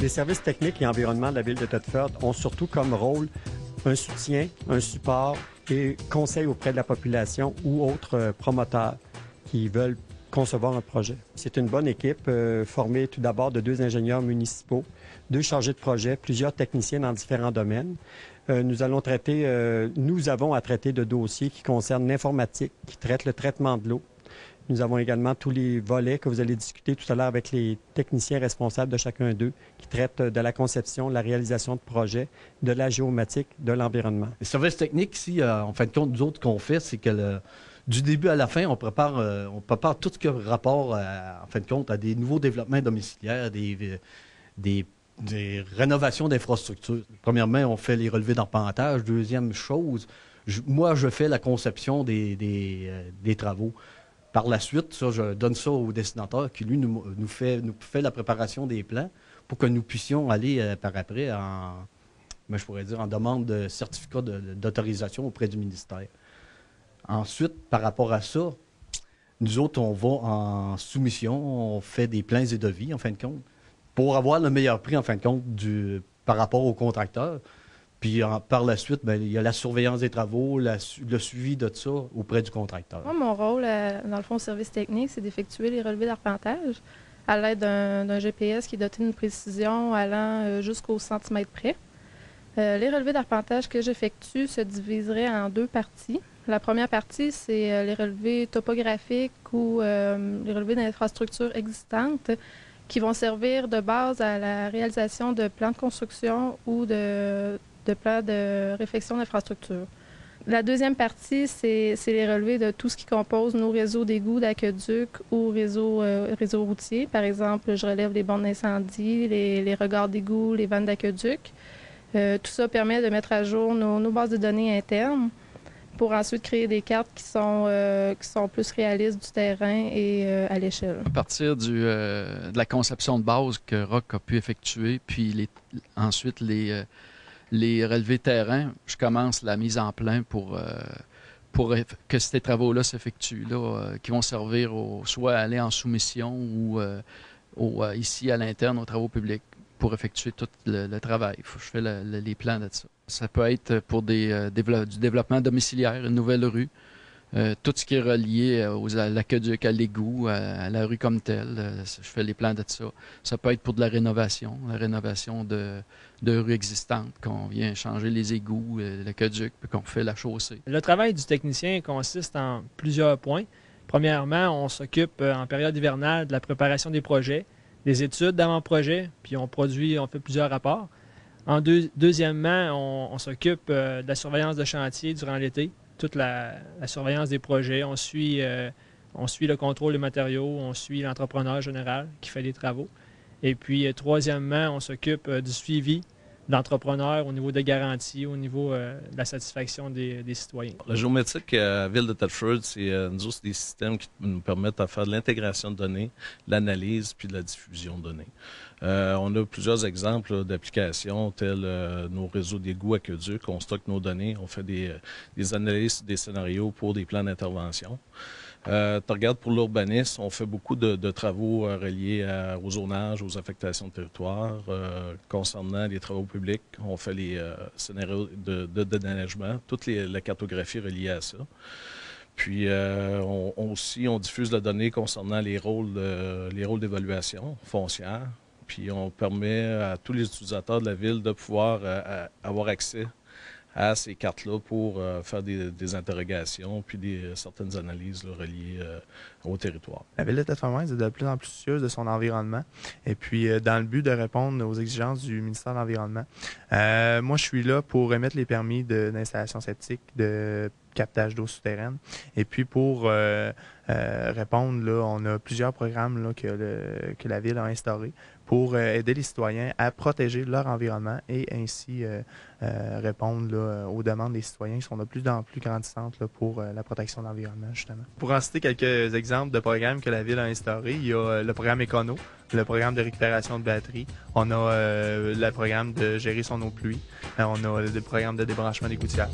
Les services techniques et environnement de la ville de Thetford ont surtout comme rôle un soutien, un support et conseil auprès de la population ou autres promoteurs qui veulent concevoir un projet. C'est une bonne équipe formée tout d'abord de 2 ingénieurs municipaux, 2 chargés de projet, plusieurs techniciens dans différents domaines. Nous avons à traiter de dossiers qui concernent l'informatique, qui traitent le traitement de l'eau. Nous avons également tous les volets que vous allez discuter tout à l'heure avec les techniciens responsables de chacun d'eux, qui traitent de la conception, de la réalisation de projets, de la géomatique, de l'environnement. Les services techniques, ici, en fin de compte, nous autres, qu'on fait, c'est que du début à la fin, on prépare tout ce qui a rapport, en fin de compte, à des nouveaux développements domiciliaires, des rénovations d'infrastructures. Premièrement, on fait les relevés d'arpentage. Deuxième chose, moi, je fais la conception des travaux. Par la suite, ça, je donne ça au dessinateur qui, lui, nous fait la préparation des plans pour que nous puissions aller par après en demande de certificat d'autorisation auprès du ministère. Ensuite, par rapport à ça, nous autres, on va en soumission, on fait des plans et devis, en fin de compte, pour avoir le meilleur prix, en fin de compte, par rapport au contracteur. Puis par la suite, il y a la surveillance des travaux, le suivi de ça auprès du contracteur. Moi, mon rôle, dans le fond, au service technique, c'est d'effectuer les relevés d'arpentage à l'aide d'un GPS qui est doté d'une précision allant jusqu'au centimètre près. Les relevés d'arpentage que j'effectue se diviseraient en 2 parties. La première partie, c'est les relevés topographiques ou les relevés d'infrastructures existantes qui vont servir de base à la réalisation de plans de construction ou de plans de réfection d'infrastructures. La deuxième partie, c'est les relevés de tout ce qui compose nos réseaux d'égouts, d'aqueducs ou réseaux routiers. Par exemple, je relève les bornes d'incendie, les regards d'égouts, les vannes d'aqueducs. Tout ça permet de mettre à jour nos bases de données internes pour ensuite créer des cartes qui sont plus réalistes du terrain et à l'échelle. À partir de la conception de base que Roc a pu effectuer, puis ensuite les relevés terrain, je commence la mise en plein pour que ces travaux-là s'effectuent, qui vont servir soit à aller en soumission ou ici à l'interne aux travaux publics pour effectuer tout le travail. Je fais les plans de ça. Ça peut être pour du développement domiciliaire, une nouvelle rue, tout ce qui est relié à l'aqueduc, à l'égout, à la rue comme telle. Je fais les plans de ça. Ça peut être pour de la rénovation de rues existantes, qu'on vient changer les égouts, l'aqueduc, puis qu'on fait la chaussée. Le travail du technicien consiste en plusieurs points. Premièrement, on s'occupe en période hivernale de la préparation des projets, des études d'avant-projet, puis on fait plusieurs rapports. Deuxièmement, on s'occupe de la surveillance de chantier durant l'été, toute la surveillance des projets. On suit le contrôle des matériaux, on suit l'entrepreneur général qui fait les travaux. Et puis, troisièmement, on s'occupe du suivi de l'entrepreneur au niveau des garanties, au niveau de la satisfaction des citoyens. La géométrique à la ville de Thetford, c'est des systèmes qui nous permettent de faire de l'intégration de données, de l'analyse puis de la diffusion de données. On a plusieurs exemples d'applications tels nos réseaux d'égouts aqueducs. On stocke nos données, on fait des analyses, des scénarios pour des plans d'intervention. Tu regardes pour l'urbanisme, on fait beaucoup de travaux reliés au zonage, aux affectations de territoire. Concernant les travaux publics, on fait les scénarios de déneigement, toute la cartographie reliée à ça. Puis on diffuse la donnée concernant les rôles d'évaluation foncière. Puis on permet à tous les utilisateurs de la ville de pouvoir avoir accès à ces cartes-là pour faire des interrogations puis certaines analyses reliées au territoire. La ville de Thetford est de plus en plus soucieuse de son environnement et puis dans le but de répondre aux exigences du ministère de l'Environnement. Moi, je suis là pour émettre les permis d'installation septique, de captage d'eau souterraine. Et puis pour répondre, là, on a plusieurs programmes là, que la ville a instaurés pour aider les citoyens à protéger leur environnement et ainsi répondre là, aux demandes des citoyens qui sont de plus en plus grandissantes là, pour la protection de l'environnement, justement. Pour en citer quelques exemples de programmes que la ville a instaurés, il y a le programme Écono, le programme de récupération de batteries, on a le programme de gérer son eau de pluie, on a le programme de débranchement des gouttières.